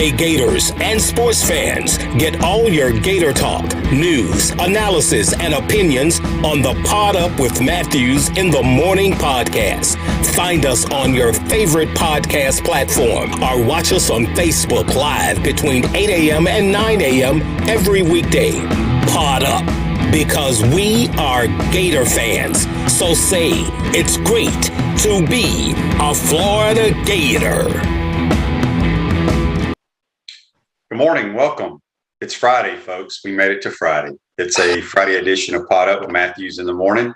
Hey Gators and sports fans, get all your Gator talk, news, analysis, and opinions on the Pod Up with Matthews in the Morning podcast. Find us on your favorite podcast platform or watch us on Facebook Live between 8 a.m. and 9 a.m. every weekday. Pod Up, because we are Gator fans. So say it's great to be a Florida Gator. Good morning. Welcome. It's Friday, folks. We made it to Friday. It's a Friday edition of Pod Up with Matthews in the Morning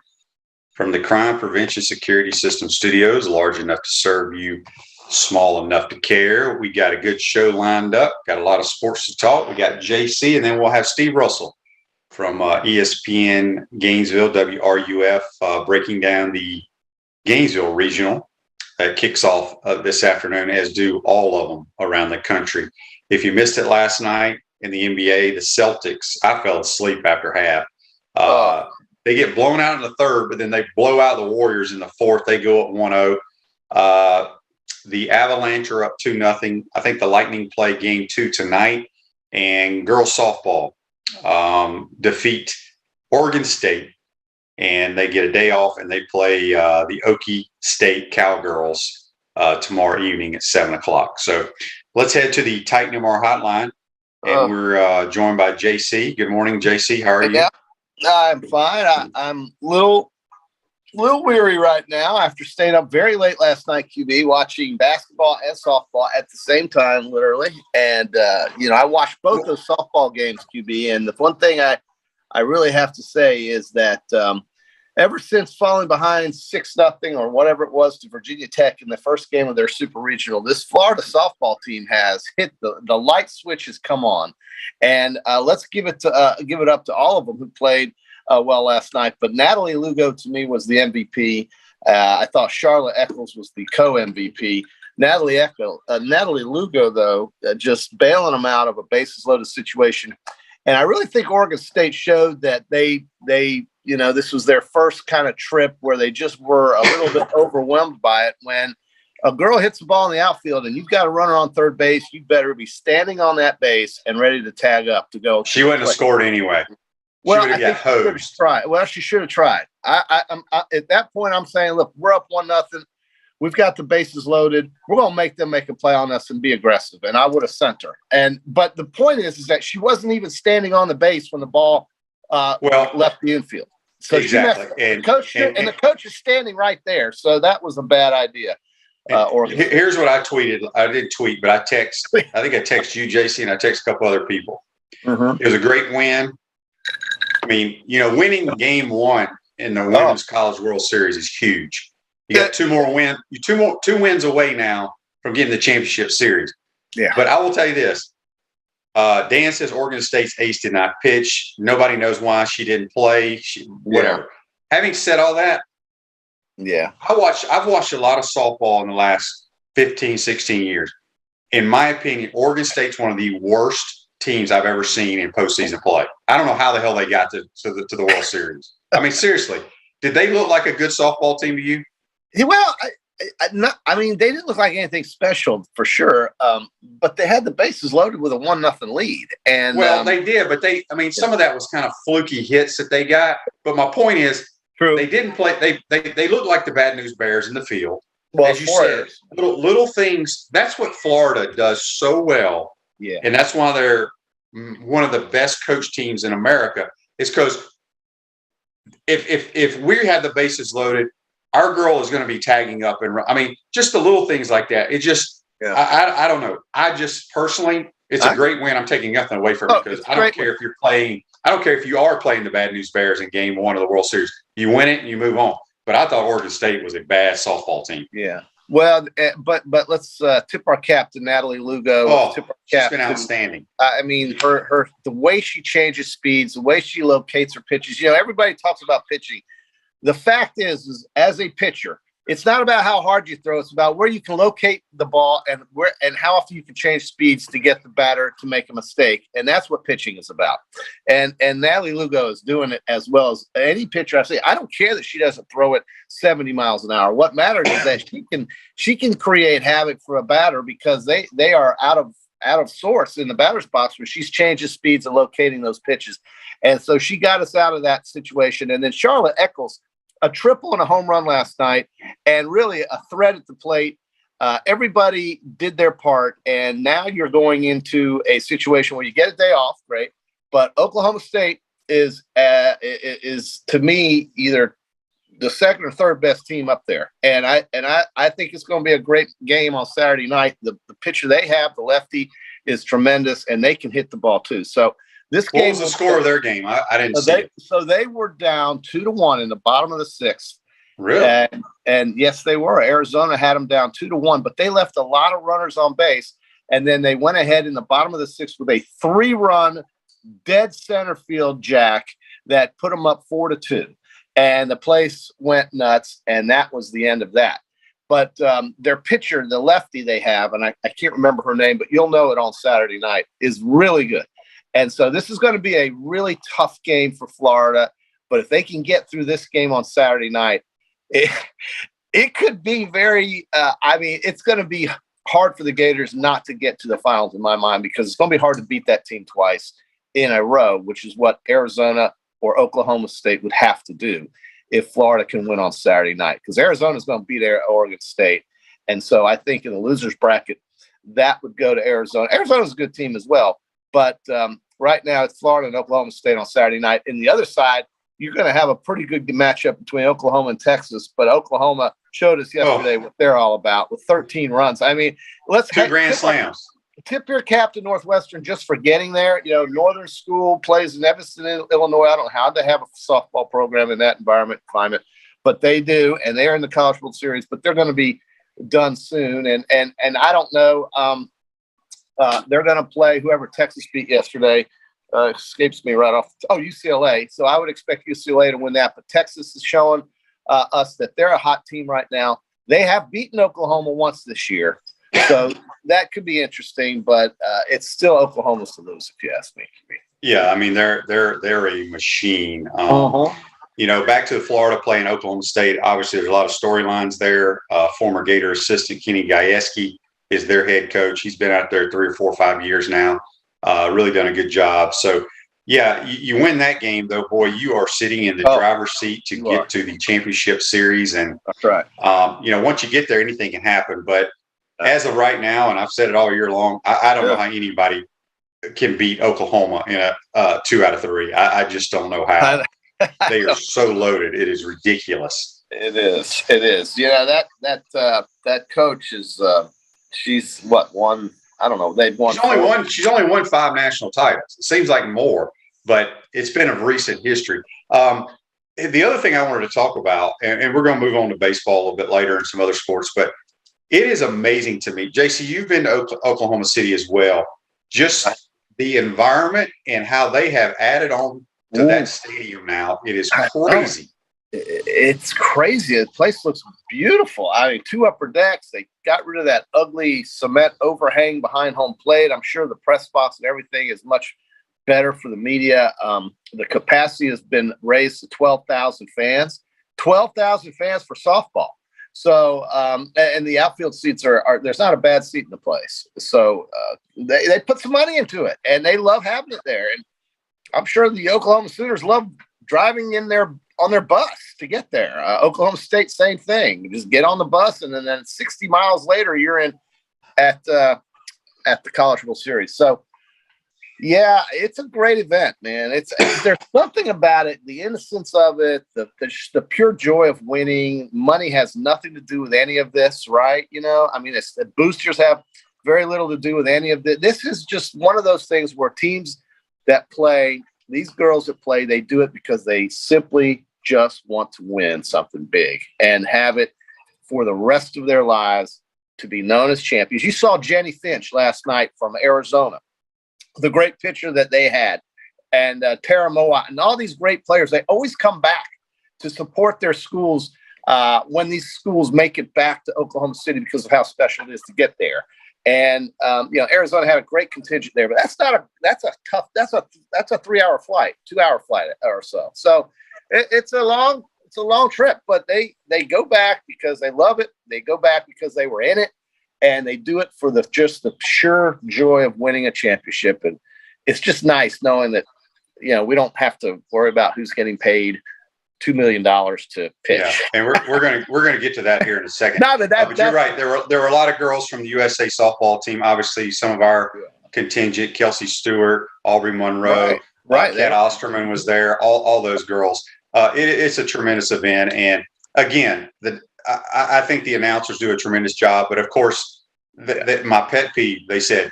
from the Crime Prevention Security System Studios, large enough to serve you, small enough to care. We got a good show lined up. Got a lot of sports to talk. We got JC, and then we'll have Steve Russell from ESPN Gainesville, WRUF, breaking down the Gainesville Regional that kicks off this afternoon, as do all of them around the country. If you missed it last night in the NBA, the Celtics, I fell asleep after half. They get blown out in the third, but then they blow out the Warriors in the fourth. They go up 1-0. The Avalanche are up 2-0. I think the Lightning play game 2 tonight. And girls softball defeat Oregon State. And they get a day off, and they play the Okie State Cowgirls tomorrow evening at 7 o'clock. So let's head to the Titan MR hotline, and we're joined by JC. Good morning, JC. How are you? Yeah, I'm fine. I'm a little weary right now after staying up very late last night, QB, watching basketball and softball at the same time, literally. And, I watched both those softball games, QB. And the one thing I really have to say is that ever since falling behind 6-0 or whatever it was to Virginia Tech in the first game of their super regional, this Florida softball team has hit the light switch has come on, and let's give it up to all of them who played well last night. But Natalie Lugo to me was the MVP. I thought Charlotte Eccles was the co-MVP. Natalie Lugo though just bailing them out of a bases loaded situation, and I really think Oregon State showed that they this was their first kind of trip where they just were a little bit overwhelmed by it. When a girl hits the ball in the outfield and you've got a runner on third base, you better be standing on that base and ready to tag up to go. She wouldn't have scored anyway. Well, I think she should have tried. I'm at that point, I'm saying, look, we're up 1-0. We've got the bases loaded. We're going to make them make a play on us and be aggressive. And I would have sent her. But the point is that she wasn't even standing on the base when the ball left the infield. So exactly. The coach is standing right there. So that was a bad idea. Here's what I tweeted. I didn't tweet, but I think I texted you, JC, and I texted a couple other people. Mm-hmm. It was a great win. I mean, winning game 1 in the Women's College World Series is huge. You got two wins away now from getting the championship series. Yeah. But I will tell you this. Dan says Oregon State's ace did not pitch. Nobody knows why she didn't play. Whatever. Yeah. Having said all that, yeah, I've watched a lot of softball in the last 15, 16 years. In my opinion, Oregon State's one of the worst teams I've ever seen in postseason play. I don't know how the hell they got to the World Series. I mean, seriously, did they look like a good softball team to you? Well, they didn't look like anything special for sure, but they had the bases loaded with a 1-0 lead. And they did, but some of that was kind of fluky hits that they got. But my point is, they didn't play. They looked like the Bad News Bears in the field. Well, as you said, little things. That's what Florida does so well. Yeah, and that's why they're one of the best coach teams in America. Is because if we had the bases loaded, our girl is going to be tagging up and just the little things like that. It just, I don't know. I just personally, it's a great win. I'm taking nothing away from it because I don't care if you're playing. I don't care if you are playing the Bad News Bears in game 1 of the World Series. You win it and you move on. But I thought Oregon State was a bad softball team. Yeah. Well, but let's tip our cap to Natalie Lugo. She's been outstanding. Her the way she changes speeds, the way she locates her pitches. Everybody talks about pitching. The fact is as a pitcher, it's not about how hard you throw. It's about where you can locate the ball and how often you can change speeds to get the batter to make a mistake. And that's what pitching is about. And Natalie Lugo is doing it as well as any pitcher I see. I don't care that she doesn't throw it 70 miles an hour. What matters is that she can create havoc for a batter because they are out of of sorts in the batter's box where she's changing speeds and locating those pitches. And so she got us out of that situation. And then Charlotte Eccles, a triple and a home run last night, and really a threat at the plate. Everybody did their part, and now you're going into a situation where you get a day off, great. But Oklahoma State is to me either the second or third best team up there, and I think it's going to be a great game on Saturday night. The pitcher they have, the lefty, is tremendous, and they can hit the ball too. So this game. What was the score of their game? I didn't see it. So they were down 2-1 in the bottom of the sixth. Really? And yes, they were. Arizona had them down 2-1, but they left a lot of runners on base, and then they went ahead in the bottom of the sixth with a 3-run dead center field jack that put them up 4-2. And the place went nuts, and that was the end of that. But their pitcher, the lefty they have, and I can't remember her name, but you'll know it on Saturday night, is really good. And so this is going to be a really tough game for Florida. But if they can get through this game on Saturday night, it could be very it's going to be hard for the Gators not to get to the finals in my mind, because it's going to be hard to beat that team twice in a row, which is what Arizona or Oklahoma State would have to do if Florida can win on Saturday night, because Arizona is going to beat Oregon State. And so I think in the losers bracket, that would go to Arizona. Arizona's a good team as well, but right now it's Florida and Oklahoma State on Saturday night. And the other side, you're going to have a pretty good matchup between Oklahoma and Texas, but Oklahoma showed us yesterday what they're all about with 13 runs. I mean, two grand slams. Tip your cap to Northwestern just for getting there. You know, Northern School plays in Evanston, Illinois. I don't know how they have a softball program in that climate, but they do, and they're in the College World Series, but they're going to be done soon. And I don't know. They're going to play whoever Texas beat yesterday. Escapes me right off. UCLA. So I would expect UCLA to win that. But Texas is showing us that they're a hot team right now. They have beaten Oklahoma once this year, so that could be interesting. But it's still Oklahoma's to lose, if you ask me. Yeah, I mean they're a machine. You know, back to the Florida playing Oklahoma State. Obviously, there's a lot of storylines there. Former Gator assistant Kenny Gajewski is their head coach. He's been out there 3 or 4 or 5 years now. Really done a good job. So, yeah, you win that game, though, boy, you are sitting in the driver's seat to get to the championship series. And, that's right. You know, once you get there, anything can happen. But as of right now, and I've said it all year long, I don't know how anybody can beat Oklahoma in a 2 out of 3. I just don't know how. They are so loaded. It is ridiculous. It is. Yeah, that coach is she's won. I don't know. They've won. She's only won 5 national titles. It seems like more, but it's been of recent history. The other thing I wanted to talk about, and we're going to move on to baseball a little bit later and some other sports, but it is amazing to me. JC, you've been to Oklahoma City as well. Just the environment and how they have added on to that stadium now. It is crazy. It's crazy. The place looks beautiful. I mean, 2 upper decks. They got rid of that ugly cement overhang behind home plate. I'm sure the press box and everything is much better for the media. The capacity has been raised to 12,000 fans. 12,000 fans for softball. So, and the outfield seats are there's not a bad seat in the place. So they put some money into it, and they love having it there. And I'm sure the Oklahoma Sooners love driving in there on their bus to get there. Oklahoma State, same thing. You just get on the bus, and then 60 miles later, you're in at the College World Series. So, yeah, it's a great event, man. There's something about it, the innocence of it, the pure joy of winning. Money has nothing to do with any of this, right? You know, I mean, the boosters have very little to do with any of this. This is just one of those things where teams that play, these girls that play, they do it because they simply just want to win something big and have it for the rest of their lives to be known as champions. You saw Jenny Finch last night from Arizona, the great pitcher that they had, and Tara Mowat, and all these great players. They always come back to support their schools when these schools make it back to Oklahoma City because of how special it is to get there. And Arizona had a great contingent there, but that's a 3-hour flight, 2-hour flight or so. So it's a long trip, but they go back because they love it. They go back because they were in it, and they do it for the pure joy of winning a championship. And it's just nice knowing that, we don't have to worry about who's getting paid $2 million to pitch. Yeah, and we're gonna get to that here in a second. No, but you're right. There were a lot of girls from the USA softball team. Obviously, some of our contingent: Kelsey Stewart, Aubrey Monroe, right. Kat Osterman was there. All those girls. It's a tremendous event, and again, I think the announcers do a tremendous job. But of course, my pet peeve. They said,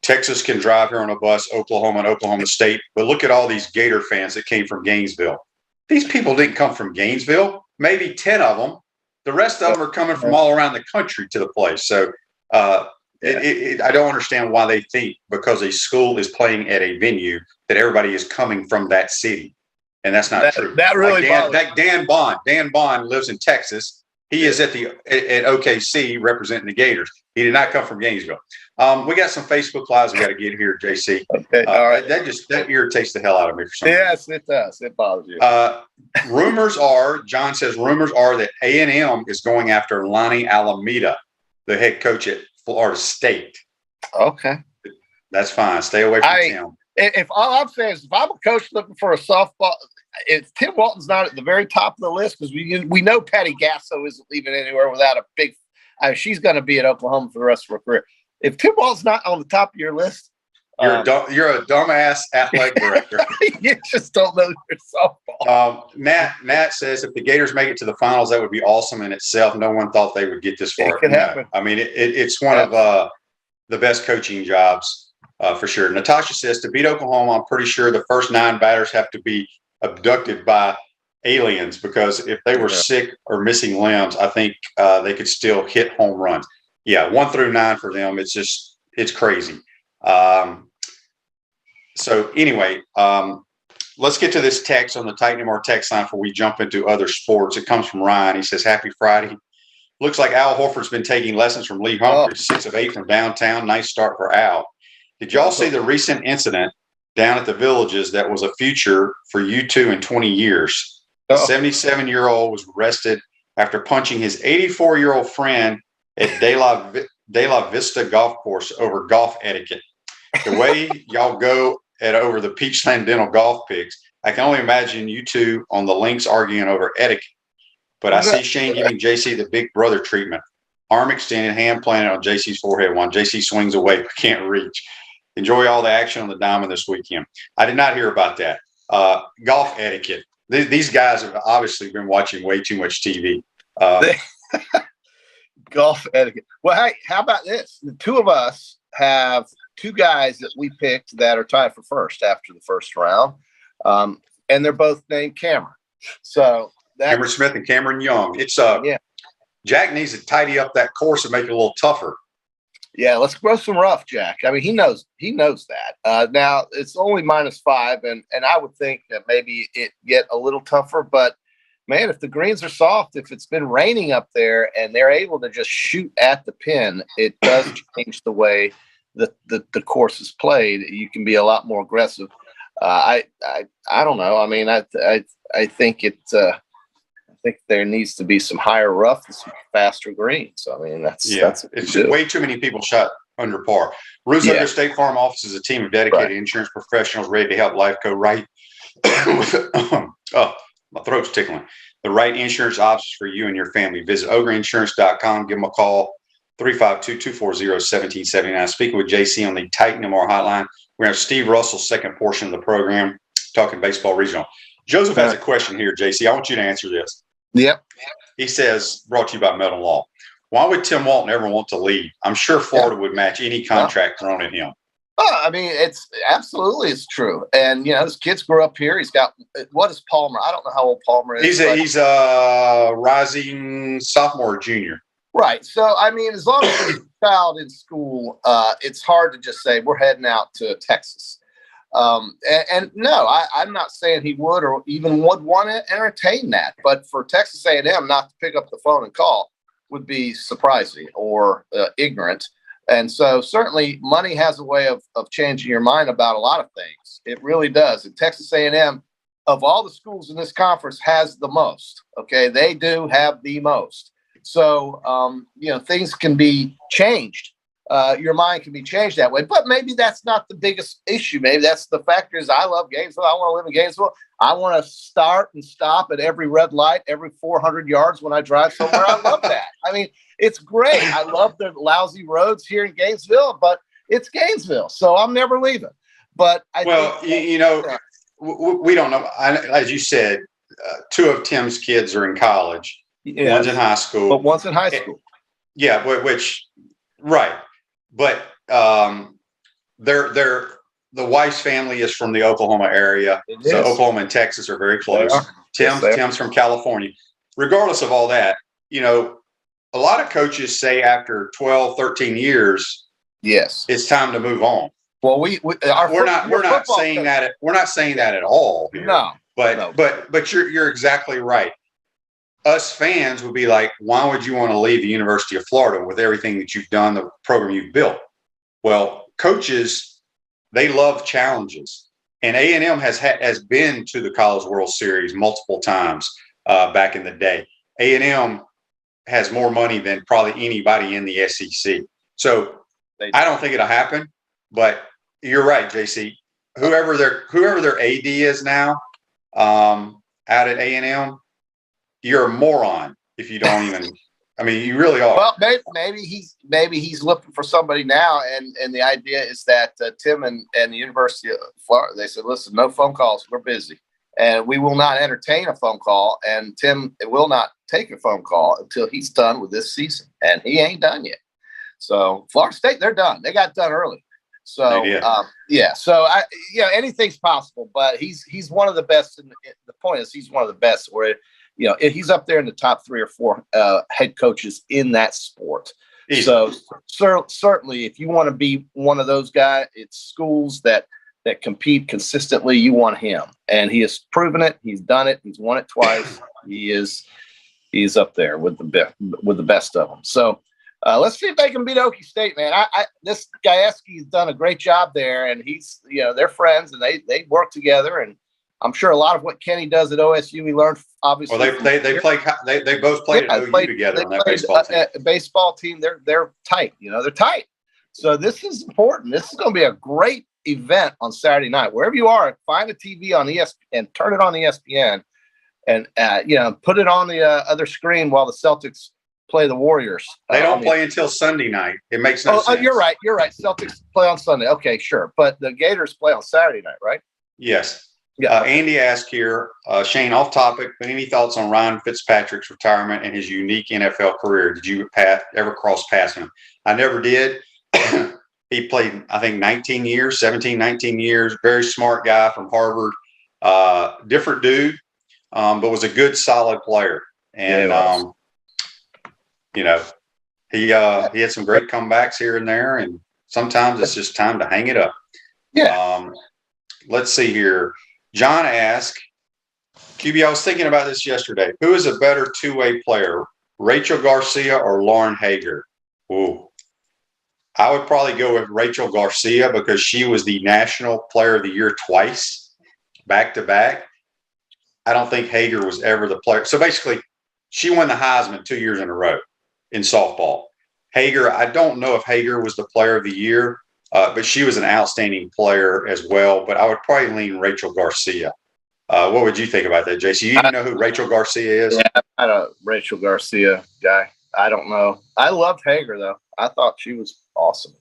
Texas can drive here on a bus, Oklahoma and Oklahoma State, but look at all these Gator fans that came from Gainesville. These people didn't come from Gainesville. Maybe 10 of them. The rest of them are coming from all around the country to the place. So I don't understand why they think because a school is playing at a venue that everybody is coming from that city. And that's not true. That really Dan Bond. Dan Bond lives in Texas. He is at OKC representing the Gators. He did not come from Gainesville. We got some Facebook Lives we got to get here, JC. Okay, all right. That irritates the hell out of me for some reason. Yes, it does. It bothers you. John says, rumors are that A&M is going after Lonnie Alameda, the head coach at Florida State. Okay. That's fine. Stay away from him. If all I'm saying is if I'm a coach looking for a softball, if Tim Walton's not at the very top of the list, because we know Patty Gasso isn't leaving anywhere without a big she's going to be at Oklahoma for the rest of her career. If Tim Walton's not on the top of your list, you're a dumbass athletic director. You just don't know your softball. Nat says if the Gators make it to the finals, that would be awesome in itself. No one thought they would get this far. It could happen. I mean, it's one of the best coaching jobs for sure. Natasha says to beat Oklahoma, I'm pretty sure the first 9 batters have to be abducted by aliens because if they were sick or missing limbs, I think they could still hit home runs. Yeah, 1 through 9 for them. It's crazy. So anyway, let's get to this text on the Titan MR text line before we jump into other sports. It comes from Ryan. He says, happy Friday. Looks like Al Horford's been taking lessons from Lee Humphrey, 6 of 8 from downtown. Nice start for Al. Did y'all see the recent incident down at the Villages that was a future for you two in 20 years? A 77-year-old was arrested after punching his 84-year-old friend at De La Vista Golf Course over golf etiquette. The way y'all go over the Peachland Dental golf picks, I can only imagine you two on the links arguing over etiquette. But I see Shane giving JC the big brother treatment. Arm extended, hand planted on JC's forehead while JC swings away but can't reach. Enjoy all the action on the diamond this weekend. I did not hear about that. Golf etiquette. These guys have obviously been watching way too much TV. Golf etiquette. Well, hey, how about this? The two of us have 2 guys that we picked that are tied for first after the first round. And they're both named Cameron. So Cameron Smith and Cameron Young. It's Jack needs to tidy up that course and make it a little tougher. Yeah, let's grow some rough, Jack. I mean, he knows that. Now it's only -5, and I would think that maybe it get a little tougher. But man, if the greens are soft, if it's been raining up there, and they're able to just shoot at the pin, it does change the way the course is played. You can be a lot more aggressive. I don't know. I mean, I think it. I think there needs to be some higher rough and some faster greens. I mean, that's it's way too many people shot under par. Ruse Under State Farm Office is a team of dedicated insurance professionals ready to help life go right. My throat's tickling. The right insurance options for you and your family. Visit ogreinsurance.com. Give them a call, 352-240-1779. Speaking with JC on the Titan MR hotline. We're going to have Steve Russell's second portion of the program, talking baseball regional. Joseph has a question here, JC. I want you to answer this. Yep. He says, brought to you by Metal Law. Why would Tim Walton ever want to leave? I'm sure Florida would match any contract thrown at him. I mean, it's true. And, his kids grew up here. He's got, what is Palmer? I don't know how old Palmer is. He's a rising sophomore or junior. Right. So, I mean, as long as he's a child in school, it's hard to just say we're heading out to Texas. And no, I'm not saying he would or even would want to entertain that. But for Texas A&M not to pick up the phone and call would be surprising or ignorant. And so certainly money has a way of changing your mind about a lot of things. It really does. And Texas A&M, of all the schools in this conference, has the most. Okay, they do have the most. So, things can be changed. Your mind can be changed that way. But maybe that's not the biggest issue. Maybe that's the factor is I love Gainesville. I want to live in Gainesville. I want to start and stop at every red light, every 400 yards when I drive somewhere. I love that. I mean, it's great. I love the lousy roads here in Gainesville, but it's Gainesville, so I'm never leaving. But we don't know. As you said, two of Tim's kids are in college. Yes. One's in high school. But one's in high school. Yeah, right. But the wife's family is from the Oklahoma area. So Oklahoma and Texas are very close. Tim's from California. Regardless of all that, a lot of coaches say after 12, 13 years, yes, it's time to move on. Well, we're not saying that. We're not saying that at all here. No. But you're exactly right. Us fans would be like, why would you want to leave the University of Florida with everything that you've done, the program you've built? Well, coaches, they love challenges, and A&M has been to the College World Series multiple times back in the day. A&M has more money than probably anybody in the SEC. So I don't think it'll happen. But you're right, JC. Whoever their AD is now out at A&M, you're a moron if you don't even. I mean, you really are. Well, maybe he's looking for somebody now, and the idea is that Tim and the University of Florida, they said, listen, no phone calls, we're busy, and we will not entertain a phone call, and Tim will not take a phone call until he's done with this season, and he ain't done yet. So Florida State, they're done. They got done early. So So anything's possible, but he's one of the best. And the point is, he's one of the best. Where he's up there in the top 3 or 4 head coaches in that sport. Easy. So certainly, if you want to be one of those guys, it's schools that compete consistently. You want him, and he has proven it. He's done it. He's won it twice. He's up there with the best of them. So. Let's see if they can beat Okie State, man. This Gajewski's done a great job there, and he's, they're friends and they work together. And I'm sure a lot of what Kenny does at OSU, he learned obviously. Well, they both played at OU together on that baseball team. Baseball team, they're tight. They're tight. So this is important. This is going to be a great event on Saturday night. Wherever you are, find a TV on ESPN, turn it on ESPN, and put it on the other screen while the Celtics play the Warriors. They don't play until Sunday night. It makes no sense. You're right. Celtics play on Sunday. Okay, sure. But the Gators play on Saturday night, right? Yes. Yeah. Andy asked here, Shane, off topic, but any thoughts on Ryan Fitzpatrick's retirement and his unique NFL career? Did you ever cross past him? I never did. He played, I think, 19 years. Very smart guy from Harvard. Different dude, but was a good, solid player. And, he had some great comebacks here and there, and sometimes it's just time to hang it up. Yeah. Let's see here. John asked, QB, I was thinking about this yesterday. Who is a better two-way player, Rachel Garcia or Lauren Hager? Ooh. I would probably go with Rachel Garcia because she was the National Player of the Year twice, back-to-back. I don't think Hager was ever the player. So basically, she won the Heisman 2 years in a row in softball. Hager, I don't know if Hager was the player of the year, but she was an outstanding player as well. But I would probably lean Rachel Garcia. What would you think about that, JC? You know who Rachel Garcia is? Yeah, I'm not a Rachel Garcia guy. I don't know. I loved Hager, though. I thought she was awesome.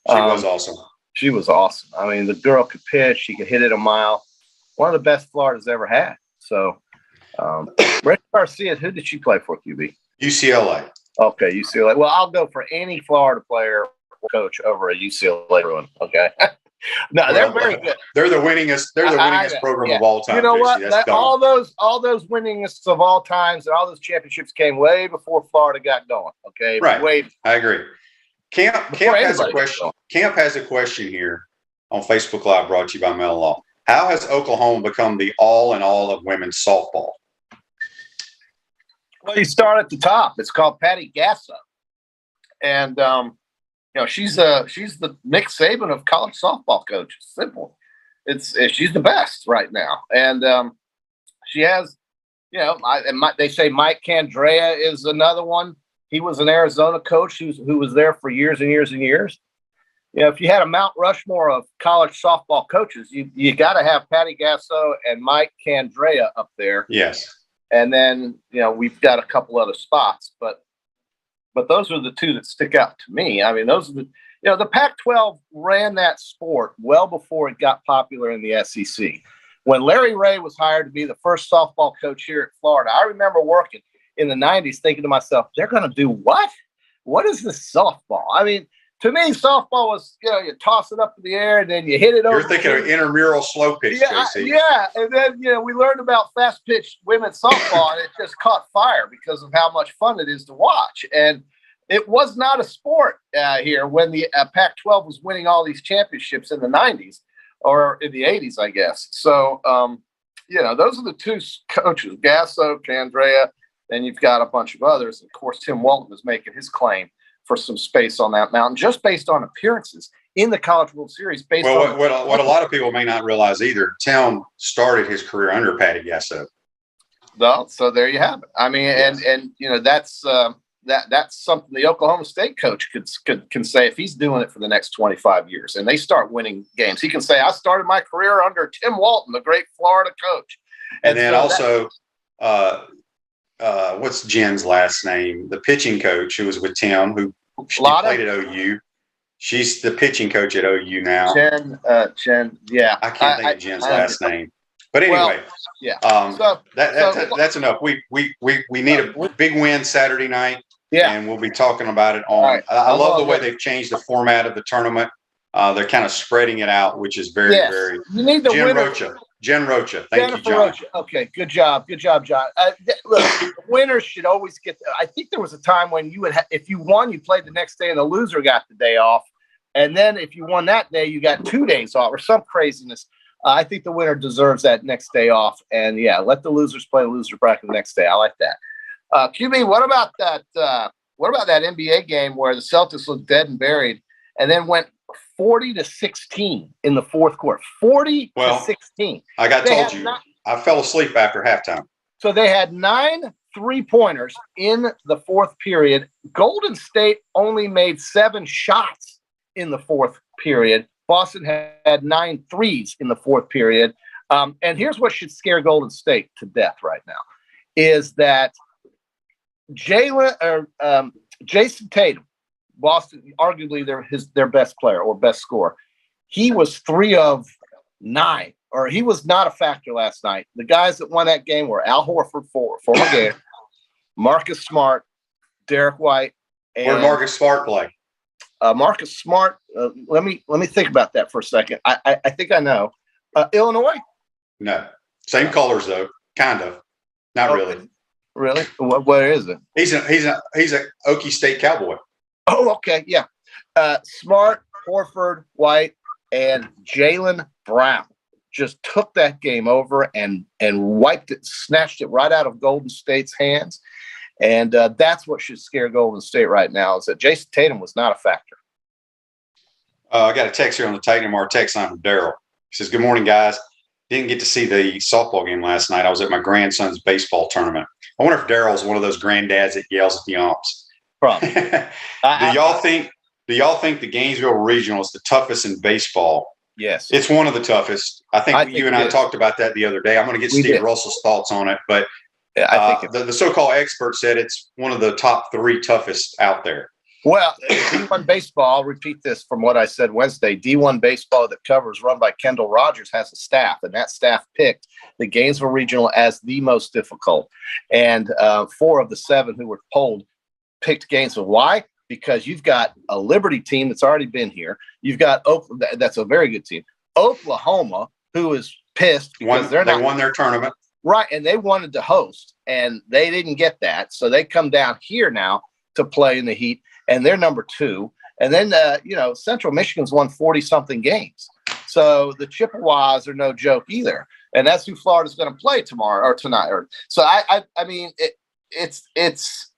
She was awesome. She was awesome. I mean, the girl could pitch. She could hit it a mile. One of the best Florida's ever had. So, Rachel Garcia, who did she play for, QB? UCLA. Okay, UCLA. Well, I'll go for any Florida player or coach over a UCLA one. Okay. No, they're very good. They're the winningest. They're the winningest program of all time. You know what? All those winningest of all times and all those championships came way before Florida got going. Okay, right. I agree. Camp has a question. Camp has a question here on Facebook Live, brought to you by Mellon Law. How has Oklahoma become the all in all of women's softball? Well, you start at the top. It's called Patty Gasso, and she's the Nick Saban of college softball coaches. Simple. She's the best right now, and she has, they say Mike Candrea is another one. He was an Arizona coach who was there for years and years and years. You know, if you had a Mount Rushmore of college softball coaches, you got to have Patty Gasso and Mike Candrea up there. Yes. And then, you know, we've got a couple other spots, but those are the two that stick out to me. I mean, those are the Pac-12 ran that sport well before it got popular in the SEC. When Larry Ray was hired to be the first softball coach here at Florida, I remember working in the 90s thinking to myself, they're going to do what? What is this softball? I mean, to me, softball was, you toss it up in the air and then you hit it over. You're thinking of intramural slow pitch, JC. Yeah. And then, we learned about fast pitch women's softball, and it just caught fire because of how much fun it is to watch. And it was not a sport here when the Pac-12 was winning all these championships in the 90s or in the 80s, I guess. So, those are the two coaches, Gasso, Candrea, then you've got a bunch of others. Of course, Tim Walton is making his claim for some space on that mountain, just based on appearances in the College World Series. What a lot of people may not realize either, Tim started his career under Patty Gasso. Well, so there you have it. I mean, yes. and that's something the Oklahoma State coach can say if he's doing it for the next 25 years and they start winning games. He can say, I started my career under Tim Walton, the great Florida coach. And then so what's Jen's last name? The pitching coach who was with Tim, who played at OU. She's the pitching coach at OU now. Jen, yeah. I can't think of Jen's last name. But anyway, that's enough. We need a big win Saturday night. Yeah. And we'll be talking about it on. Right. I love the way they've changed the format of the tournament. They're kind of spreading it out, which is very. You need the winner. Jen Rocha. Thank you, John. Rocha. Okay, good job, John. Look, the winners should always get. I think there was a time when you would, if you won, you played the next day, and the loser got the day off. And then if you won that day, you got 2 days off, or some craziness. I think the winner deserves that next day off. And let the losers play the loser bracket the next day. I like that. QB, what about that? What about that NBA game where the Celtics looked dead and buried, and then went 40-16 in the fourth quarter? 40-16. I told you, I fell asleep after halftime. So they had 9 3-pointers in the fourth period. Golden State only made 7 shots in the fourth period. Boston had 9 threes in the fourth period. And here's what should scare Golden State to death right now, is that Jason Tatum, Boston, arguably their best player or best scorer, he was 3 of 9, or he was not a factor last night. The guys that won that game were Al Horford, former Gator, Marcus Smart, Derek White, and where Marcus Smart play? Marcus Smart. Let me think about that for a second. I think I know. Illinois? No, same colors though. Kind of. Not really. Really? What is it? He's a Okie State Cowboy. Oh, okay, yeah. Smart, Horford, White, and Jaylen Brown just took that game over and wiped it, snatched it right out of Golden State's hands. And that's what should scare Golden State right now, is that Jason Tatum was not a factor. I got a text here on the Titan MR text line from Daryl. He says, good morning, guys. Didn't get to see the softball game last night. I was at my grandson's baseball tournament. I wonder if Daryl's one of those granddads that yells at the umps. Probably. Do y'all think the Gainesville Regional is the toughest in baseball? Yes. It's one of the toughest. I think you and I talked about that the other day. I'm going to get Steve Russell's thoughts on it, but I think the so-called expert said it's one of the top 3 toughest out there. Well, D1 Baseball, I'll repeat this from what I said Wednesday. D1 Baseball that covers, run by Kendall Rogers, has a staff, and that staff picked the Gainesville Regional as the most difficult. And 4 of the 7 who were polled picked Gainesville. Why? Because you've got a Liberty team that's already been here. You've got Oakland, that's a very good team. Oklahoma, who is pissed because they won their tournament. Right, and they wanted to host, and they didn't get that. So they come down here now to play in the heat, and they're number 2. And then, Central Michigan's won 40-something games. So the Chippewas are no joke either. And that's who Florida's going to play tomorrow or tonight. So, I mean, it's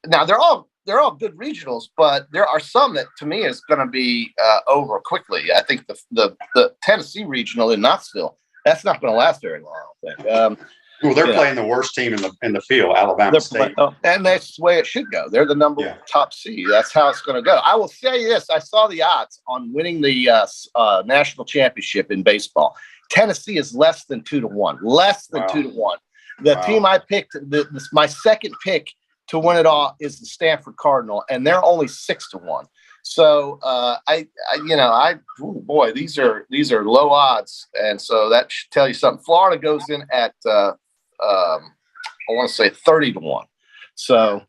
now they're all good regionals, but there are some that, to me, is going to be over quickly. I think the Tennessee Regional in Knoxville, that's not going to last very long, I think. Well, they're playing the worst team in the field, Alabama State. And that's the way it should go. They're the number one top seed. That's how it's going to go. I will say this. I saw the odds on winning the national championship in baseball. Tennessee is less than 2-1. Less than 2-1. The team I picked, my second pick to win it all is the Stanford Cardinal, and they're only 6-1. So these are low odds, and so that should tell you something. Florida goes in at I want to say 30-1. So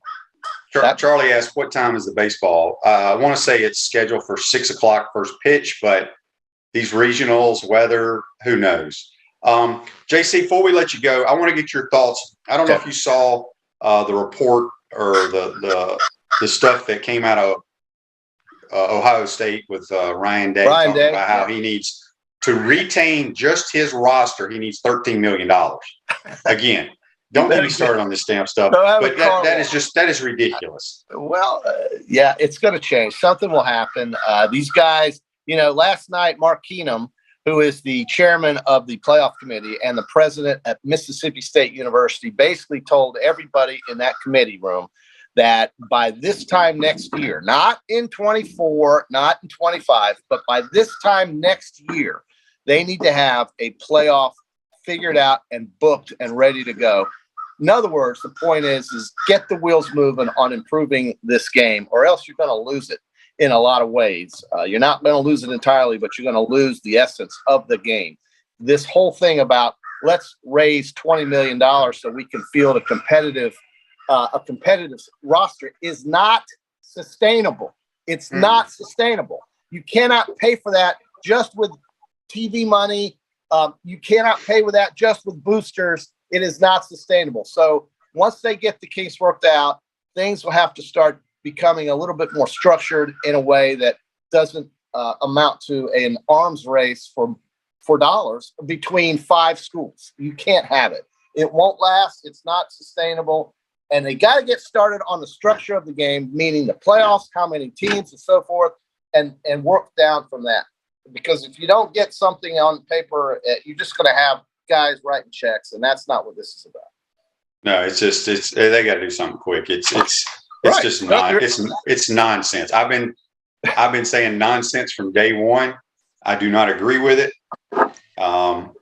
Charlie asked, "What time is the baseball?" I want to say it's scheduled for 6 o'clock first pitch, but these regionals, weather, who knows? JC, before we let you go, I want to get your thoughts. I don't know if you saw the report or the stuff that came out of Ohio State with Ryan Day talking about how he needs to retain just his roster. He needs $13 million. Again, don't get me started on this damn stuff. But that is ridiculous. Well, it's going to change. Something will happen. These guys, last night, Mark Keenum, who is the chairman of the playoff committee and the president at Mississippi State University, basically told everybody in that committee room that by this time next year, not in 24, not in 25, but by this time next year, they need to have a playoff figured out and booked and ready to go. In other words, the point is get the wheels moving on improving this game, or else you're going to lose it in a lot of ways. You're not going to lose it entirely, but you're going to lose the essence of the game. This whole thing about let's raise $20 million so we can field a competitive roster is not sustainable. It's not sustainable. You cannot pay for that just with TV money. You cannot pay with that just with boosters. It is not sustainable. So once they get the kinks worked out, things will have to start becoming a little bit more structured in a way that doesn't amount to an arms race for dollars between 5 schools. You can't have it. It won't last. It's not sustainable. And they got to get started on the structure of the game, meaning the playoffs, how many teams and so forth, and work down from that. Because if you don't get something on paper, you're just going to have guys writing checks, and that's not what this is about. No, they got to do something quick. It's nonsense. I've been saying nonsense from day one. I do not agree with it. And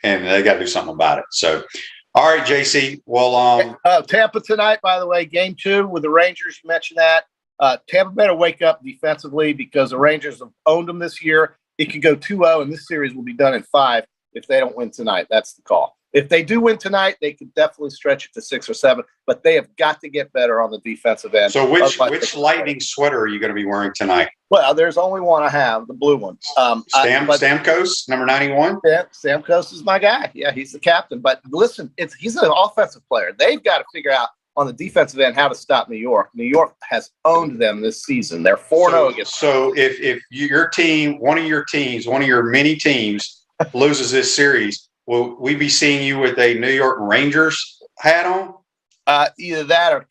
they got to do something about it. So, all right, JC. Well, Tampa tonight, by the way, game 2 with the Rangers. You mentioned that. Tampa better wake up defensively because the Rangers have owned them this year. It could go 2-0, and this series will be done in 5 if they don't win tonight. That's the call. If they do win tonight, they could definitely stretch it to 6 or 7, but they have got to get better on the defensive end. So which Lightning sweater are you going to be wearing tonight? Well, there's only one I have, the blue one. Stamkos, number 91? Yeah, Stamkos is my guy. Yeah, he's the captain. But listen, he's an offensive player. They've got to figure out on the defensive end how to stop New York. New York has owned them this season. They're 4-0 against them. So if your team, one of your many teams loses this series, will we be seeing you with a New York Rangers hat on? Either that or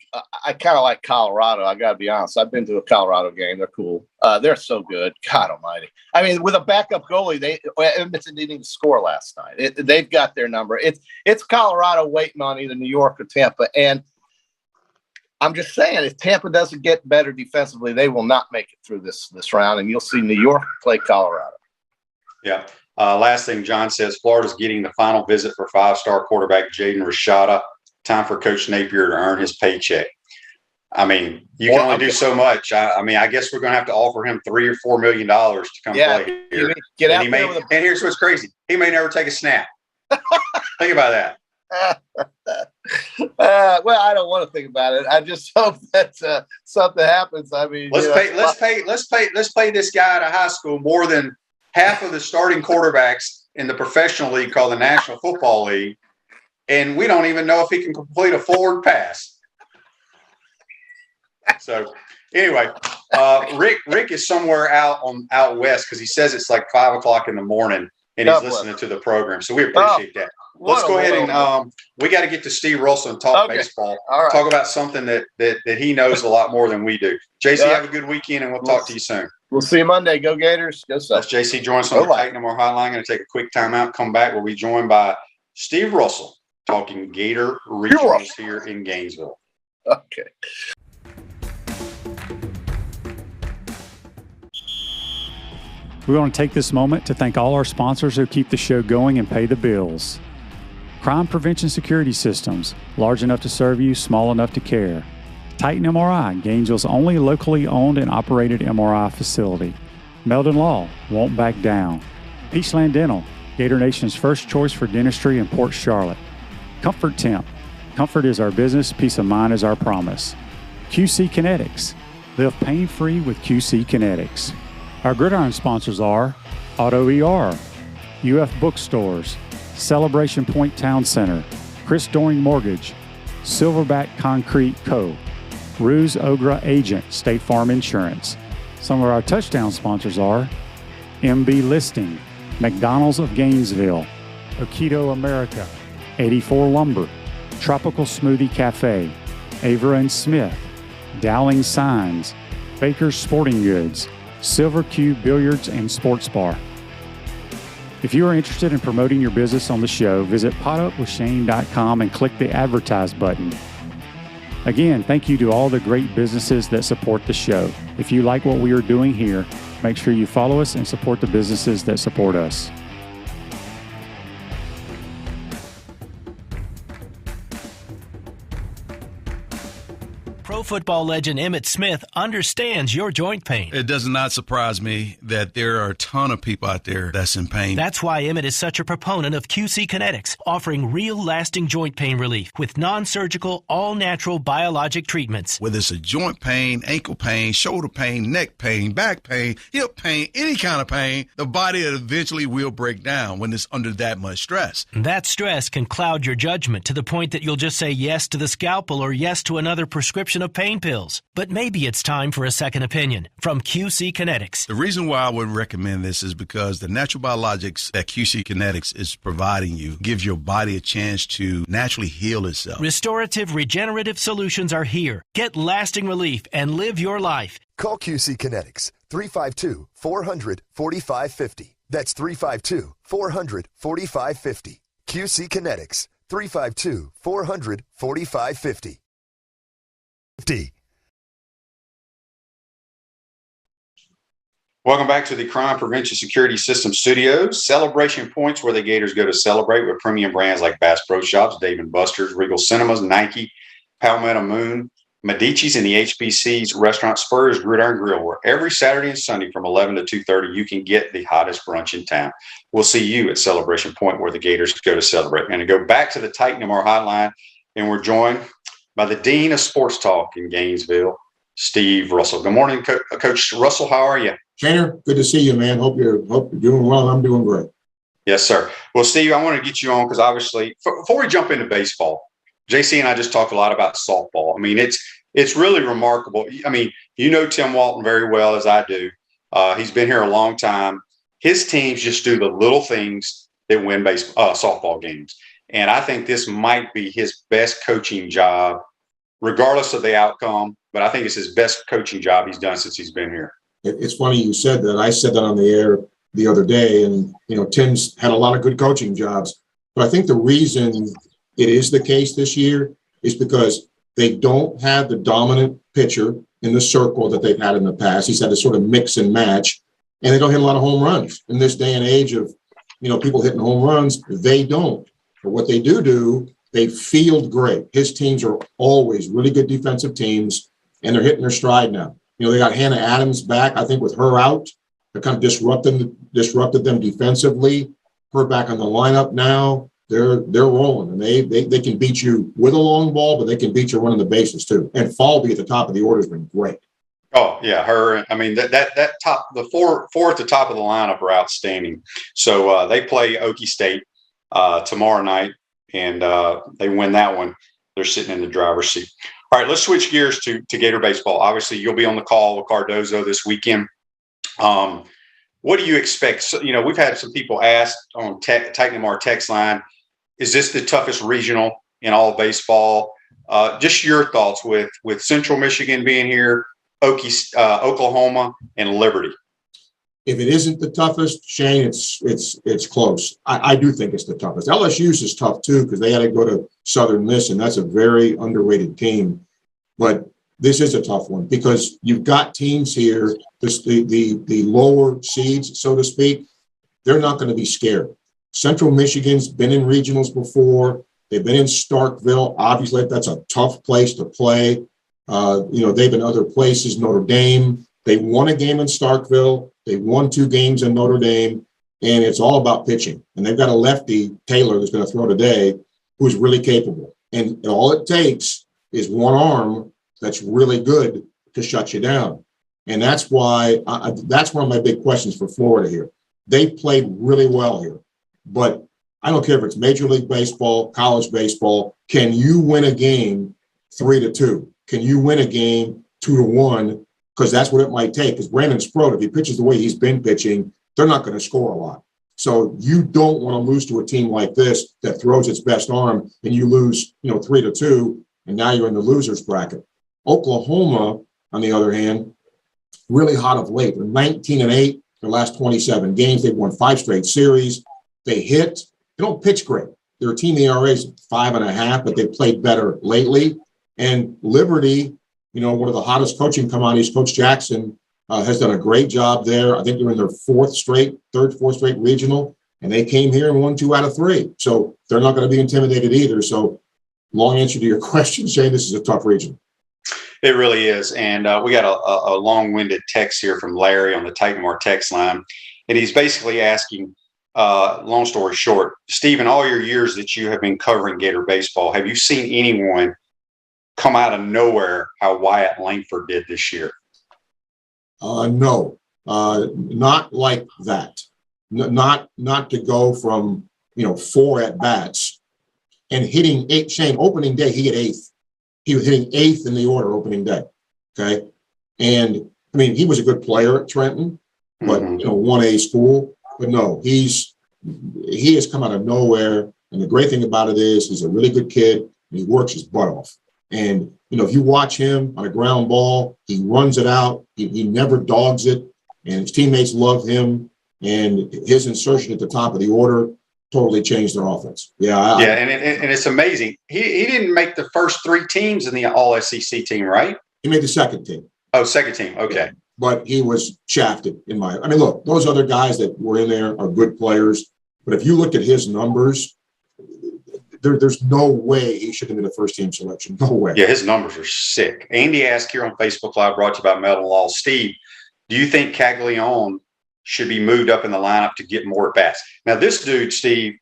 I kind of like Colorado. I got to be honest. I've been to a Colorado game. They're cool. They're so good. God almighty. I mean, with a backup goalie, Edmonton didn't even score last night. They've got their number. It's Colorado waiting on either New York or Tampa. And I'm just saying, if Tampa doesn't get better defensively, they will not make it through this round. And you'll see New York play Colorado. Yeah. Last thing, John says, Florida's getting the final visit for 5-star quarterback Jaden Rashada. Time for Coach Napier to earn his paycheck. I mean, you can only do so much. I guess we're going to have to offer him $3 or $4 million to come play here. Get out and here's what's crazy. He may never take a snap. Think about that. Well, I don't want to think about it. I just hope that something happens. I mean, let's pay this guy at a high school more than half of the starting quarterbacks in the professional league called the National Football League, and we don't even know if he can complete a forward pass. So, anyway, Rick is somewhere out west because he says it's like 5 o'clock in the morning, and he's listening to the program. So we appreciate that. Let's go ahead and we got to get to Steve Russell and talk baseball. All right. Talk about something that he knows a lot more than we do. JC, have a good weekend, and we'll talk to you soon. We'll see you Monday. Go Gators. Go Suns. That's JC joins us on the Titan More Hotline. Going to take a quick timeout. Come back. We'll be joined by Steve Russell talking Gator regionals here in Gainesville. Okay. We want to take this moment to thank all our sponsors who keep the show going and pay the bills. Crime Prevention Security Systems, large enough to serve you, small enough to care. Titan MRI, Gainesville's only locally owned and operated MRI facility. Meldon Law, won't back down. Peachland Dental, Gator Nation's first choice for dentistry in Port Charlotte. Comfort Temp, comfort is our business, peace of mind is our promise. QC Kinetics, live pain-free with QC Kinetics. Our Gridiron sponsors are Auto ER, UF Bookstores, Celebration Point Town Center, Chris Doring Mortgage, Silverback Concrete Co., Ruse Ogra Agent, State Farm Insurance. Some of our touchdown sponsors are MB Listing, McDonald's of Gainesville, Aikido America, 84 Lumber, Tropical Smoothie Cafe, Avera and Smith, Dowling Signs, Baker's Sporting Goods, Silver Cube Billiards and Sports Bar. If you are interested in promoting your business on the show, visit potupwithshane.com and click the advertise button. Again, thank you to all the great businesses that support the show. If you like what we are doing here, make sure you follow us and support the businesses that support us. Pro football legend Emmitt Smith understands your joint pain. It does not surprise me that there are a ton of people out there that's in pain. That's why Emmitt is such a proponent of QC Kinetics, offering real lasting joint pain relief with non-surgical, all-natural biologic treatments. Whether it's a joint pain, ankle pain, shoulder pain, neck pain, back pain, hip pain, any kind of pain, the body eventually will break down when it's under that much stress. That stress can cloud your judgment to the point that you'll just say yes to the scalpel or yes to another prescription of pain pills. But maybe it's time for a second opinion from QC Kinetics. The reason why I would recommend this is because the natural biologics that QC Kinetics is providing you gives your body a chance to naturally heal itself. Restorative, regenerative solutions are here. Get lasting relief and live your life. Call QC Kinetics, 352-400-4550. That's 352-400-4550. QC Kinetics, 352-400-4550. Welcome back to the Crime Prevention Security System Studios. Celebration Points, where the Gators go to celebrate with premium brands like Bass Pro Shops, Dave & Buster's, Regal Cinemas, Nike, Palmetto Moon, Medici's, and the HBC's restaurant Spurs Gridiron Grill, where every Saturday and Sunday from 11 to 2:30 you can get the hottest brunch in town. We'll see you at Celebration Point, where the Gators go to celebrate. And to go back to the Titan MR hotline, and we're joined by the Dean of Sports Talk in Gainesville, Steve Russell. Good morning, Coach Russell. How are you? Shaner, good to see you, man. Hope you're doing well. I'm doing great. Yes, sir. Well, Steve, I want to get you on because obviously, before we jump into baseball, JC and I just talked a lot about softball. I mean, it's really remarkable. I mean, you know Tim Walton very well, as I do. He's been here a long time. His teams just do the little things that win softball games. And I think this might be his best coaching job, regardless of the outcome. But I think it's his best coaching job he's done since he's been here. It's funny you said that. I said that on the air the other day. And, Tim's had a lot of good coaching jobs. But I think the reason it is the case this year is because they don't have the dominant pitcher in the circle that they've had in the past. He's had to sort of mix and match. And they don't hit a lot of home runs. In this day and age of, people hitting home runs, they don't. But what they do, they field great. His teams are always really good defensive teams, and they're hitting their stride now. They got Hannah Adams back, I think, with her out. They kind of disrupted them defensively. Her back on the lineup now. They're rolling, and they can beat you with a long ball, but they can beat you running the bases too. And Falby at the top of the order has been great. Oh yeah, her. I mean that top, the four at the top of the lineup are outstanding. So they play Okie State tomorrow night, and they win that one. They're sitting in the driver's seat. All right, let's switch gears to Gator baseball. Obviously, you'll be on the call with Cardozo this weekend. What do you expect? So, we've had some people ask on Titan MR text line, is this the toughest regional in all of baseball? Just your thoughts with Central Michigan being here, Oklahoma, and Liberty. If it isn't the toughest, Shane, it's close. I do think it's the toughest. LSU's is tough too because they had to go to Southern Miss, and that's a very underrated team. But this is a tough one because you've got teams here, the lower seeds, so to speak. They're not going to be scared. Central Michigan's been in regionals before. They've been in Starkville. Obviously, that's a tough place to play. They've been other places, Notre Dame. They won a game in Starkville. They won 2 games in Notre Dame, and it's all about pitching. And they've got a lefty, Taylor, that's going to throw today, who's really capable. And all it takes is one arm that's really good to shut you down. And that's why that's one of my big questions for Florida here. They played really well here, but I don't care if it's Major League Baseball, college baseball. Can you win a game 3-2? Can you win a game 2-1? Because that's what it might take. Because Brandon Sproat, if he pitches the way he's been pitching, they're not going to score a lot. So you don't want to lose to a team like this that throws its best arm, and you lose, 3-2, and now you're in the losers bracket. Oklahoma, on the other hand, really hot of late. They're 19-8 their last 27 games. They've won 5 straight series. They hit. They don't pitch great. Their team ERA's 5.5, but they've played better lately. And Liberty, one of the hottest coaching commodities, Coach Jackson, has done a great job there. I think they're in their 4th straight regional, and they came here and won 2 out of 3. So they're not going to be intimidated either. So long answer to your question, Shane, this is a tough region. It really is. And we got a long-winded text here from Larry on the Titanmar text line. And he's basically asking, long story short, Steve, in all your years that you have been covering Gator baseball, have you seen anyone come out of nowhere how Wyatt Langford did this year? No, not like that. Not to go from, 4 at-bats and hitting 8. Shane, opening day, he hit 8th. He was hitting 8th in the order opening day. Okay. And I mean, he was a good player at Trenton, but 1A school. But no, he has come out of nowhere. And the great thing about it is he's a really good kid and he works his butt off. And, if you watch him on a ground ball, he runs it out. He never dogs it. And his teammates love him. And his insertion at the top of the order totally changed their offense. And it's amazing. He didn't make the first 3 teams in the All-SEC team, right? He made the second team. Oh, second team. Okay. But he was shafted look, those other guys that were in there are good players. But if you look at his numbers, there's no way he should have been a first-team selection. No way. Yeah, his numbers are sick. Andy asked here on Facebook Live, brought to you by Metal Law. Steve, do you think Caglione should be moved up in the lineup to get more at-bats? Now, this dude, Steve,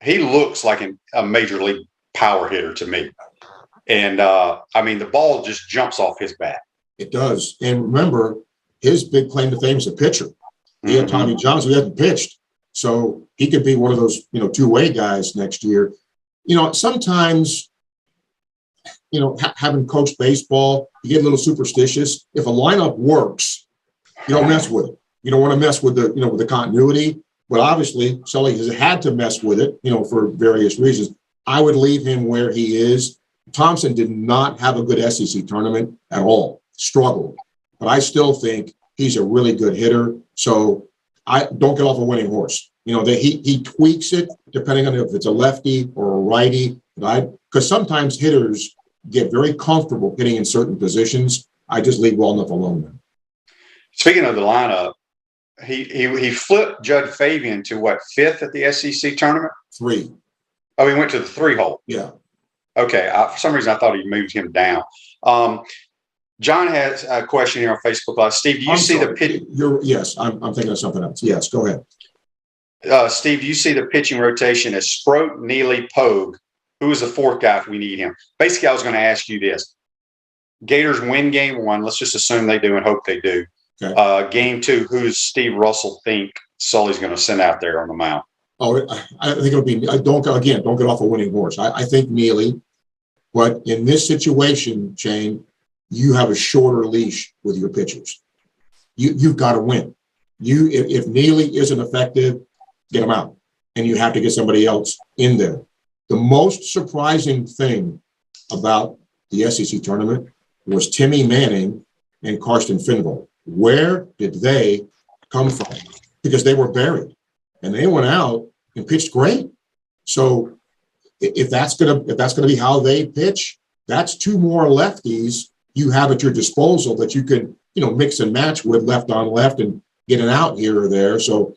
he looks like a major league power hitter to me. And, the ball just jumps off his bat. It does. And remember, his big claim to fame is a pitcher. He had Tommy Johns who hadn't pitched. So he could be one of those, two-way guys next year. Sometimes, having coached baseball, you get a little superstitious. If a lineup works, you don't mess with it. You don't want to mess with the, with the continuity. But obviously, Sully has had to mess with it, for various reasons. I would leave him where he is. Thompson did not have a good SEC tournament at all. Struggled. But I still think he's a really good hitter. So I don't get off a winning horse. He tweaks it depending on if it's a lefty or a righty. Because sometimes hitters get very comfortable hitting in certain positions. I just leave well enough alone then. Speaking of the lineup, he flipped Judd Fabian to what, 5th at the SEC tournament? 3. Oh, he went to the 3 hole. Yeah. Okay. For some reason, I thought he moved him down. John has a question here on Facebook Live. Steve, do you see the pitch? Yes, I'm thinking of something else. Yes, go ahead. Steve, do you see the pitching rotation as Sproat, Neely, Pogue? Who is the 4th guy if we need him? Basically, I was going to ask you this. Gators win game 1. Let's just assume they do and hope they do. Okay. Game 2, who does Steve Russell think Sully's going to send out there on the mound? Oh, I think it'll be – don't get off a winning horse. I think Neely. But in this situation, Shane, you have a shorter leash with your pitchers. You've got to win. If Neely isn't effective, get him out. And you have to get somebody else in there. The most surprising thing about the SEC tournament was Timmy Manning and Karsten Finvold. Where did they come from? Because they were buried, and they went out and pitched great. So if that's gonna be how they pitch, that's two more lefties you have at your disposal that you could, mix and match with left on left and get an out here or there. So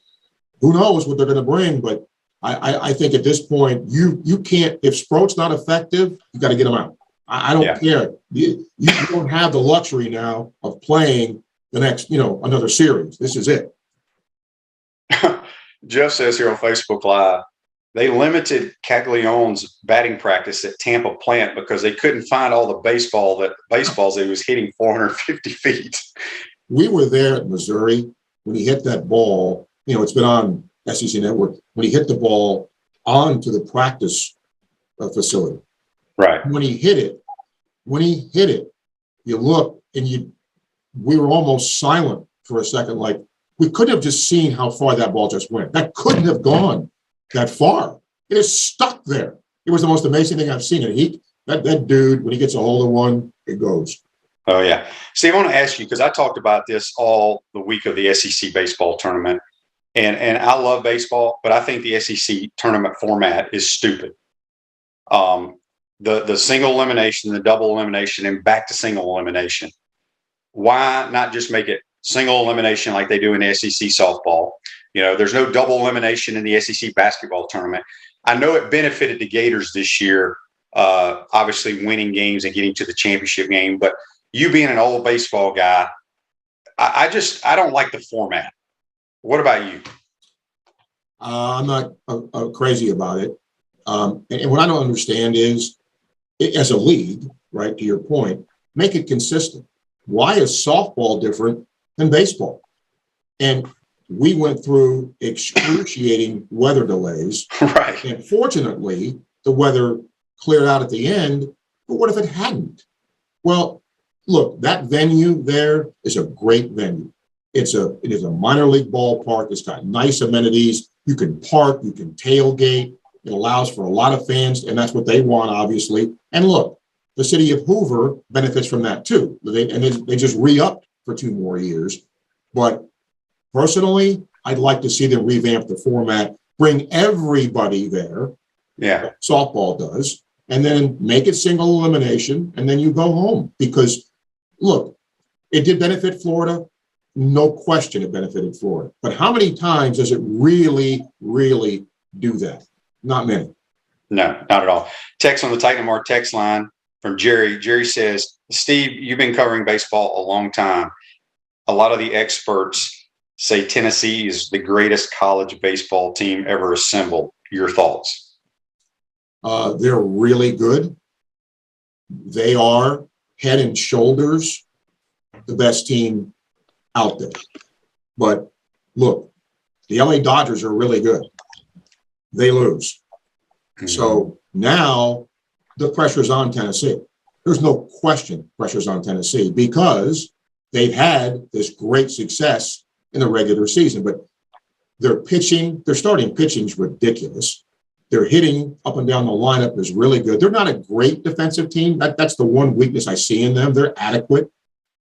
who knows what they're going to bring? But I think at this point, you can't, if Sproat's not effective, you got to get him out. I don't care. You don't have the luxury now of playing the next, another series. This is it. Jeff says here on Facebook Live, they limited Caglianone's batting practice at Tampa Plant because they couldn't find all the baseballs that he was hitting 450 feet. We were there at Missouri when he hit that ball. It's been on SEC Network. When he hit the ball onto the practice facility. Right. When he hit it, you look and we were almost silent for a second. Like, we couldn't have just seen how far that ball just went. That couldn't have gone that far. It is stuck there. It was the most amazing thing I've seen. And that dude, when he gets a hold of one, it goes. Oh, yeah. Steve, I want to ask you, because I talked about this all the week of the SEC baseball tournament, and I love baseball, but I think the SEC tournament format is stupid. The single elimination, the double elimination, and back to single elimination. Why not just make it single elimination like they do in the SEC softball? There's no double elimination in the SEC basketball tournament. I know it benefited the Gators this year, obviously winning games and getting to the championship game. But you being an old baseball guy, I don't like the format. What about you? I'm not crazy about it. And what I don't understand is, as a league, right, to your point, make it consistent. Why is softball different than baseball? And we went through excruciating weather delays. Right. And fortunately, the weather cleared out at the end. But what if it hadn't? Well, look, that venue there is a great venue. It is a minor league ballpark. It's got nice amenities. You can park, you can tailgate. It allows for a lot of fans, and that's what they want, obviously. And look, the city of Hoover benefits from that too. They just re-upped for 2 more years. But personally, I'd like to see them revamp the format, bring everybody there. Yeah. Softball does, and then make it single elimination, and then you go home. Because, look, it did benefit Florida. No question it benefited Florida. But how many times does it really, really do that? Not many. No, not at all. Text on the Titan Mark text line from Jerry. Jerry says, Steve, you've been covering baseball a long time. A lot of the experts say Tennessee is the greatest college baseball team ever assembled. Your thoughts? They're really good. They are head and shoulders the best team out there. But look, the LA Dodgers are really good. They lose. Mm-hmm. So now the pressure's on Tennessee. There's no question pressure's on Tennessee because they've had this great success in the regular season. But their starting pitching is ridiculous. Their hitting up and down the lineup is really good. They're not a great defensive team. That's the one weakness I see in them. They're adequate.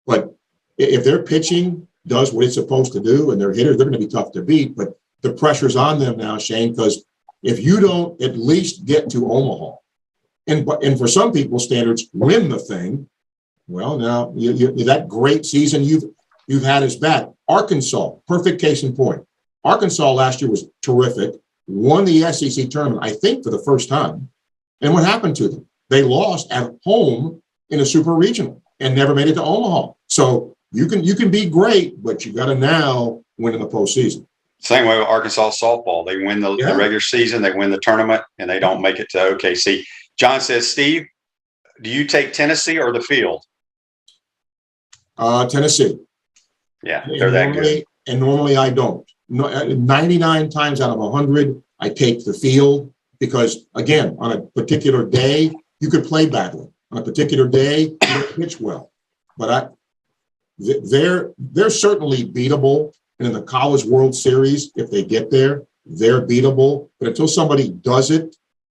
But if their pitching does what it's supposed to do and their hitters, they're going to be tough to beat. But the pressure's on them now, Shane, because if you don't at least get to Omaha, and for some people's standards, win the thing, well, now that great season you've had is back. Arkansas, perfect case in point. Arkansas last year was terrific, won the SEC tournament, I think, for the first time. And what happened to them? They lost at home in a super regional and never made it to Omaha. So you can be great, but you got to now win in the postseason. Same way with Arkansas softball. They win the regular season, they win the tournament, and they don't make it to OKC. John says, Steve, do you take Tennessee or the field? Tennessee. Yeah, they're that good. And normally I don't. 99 times out of 100, I take the field because, again, on a particular day, you could play badly. On a particular day, you don't pitch well. But they're certainly beatable. And in the College World Series, if they get there, they're beatable. But until somebody does it,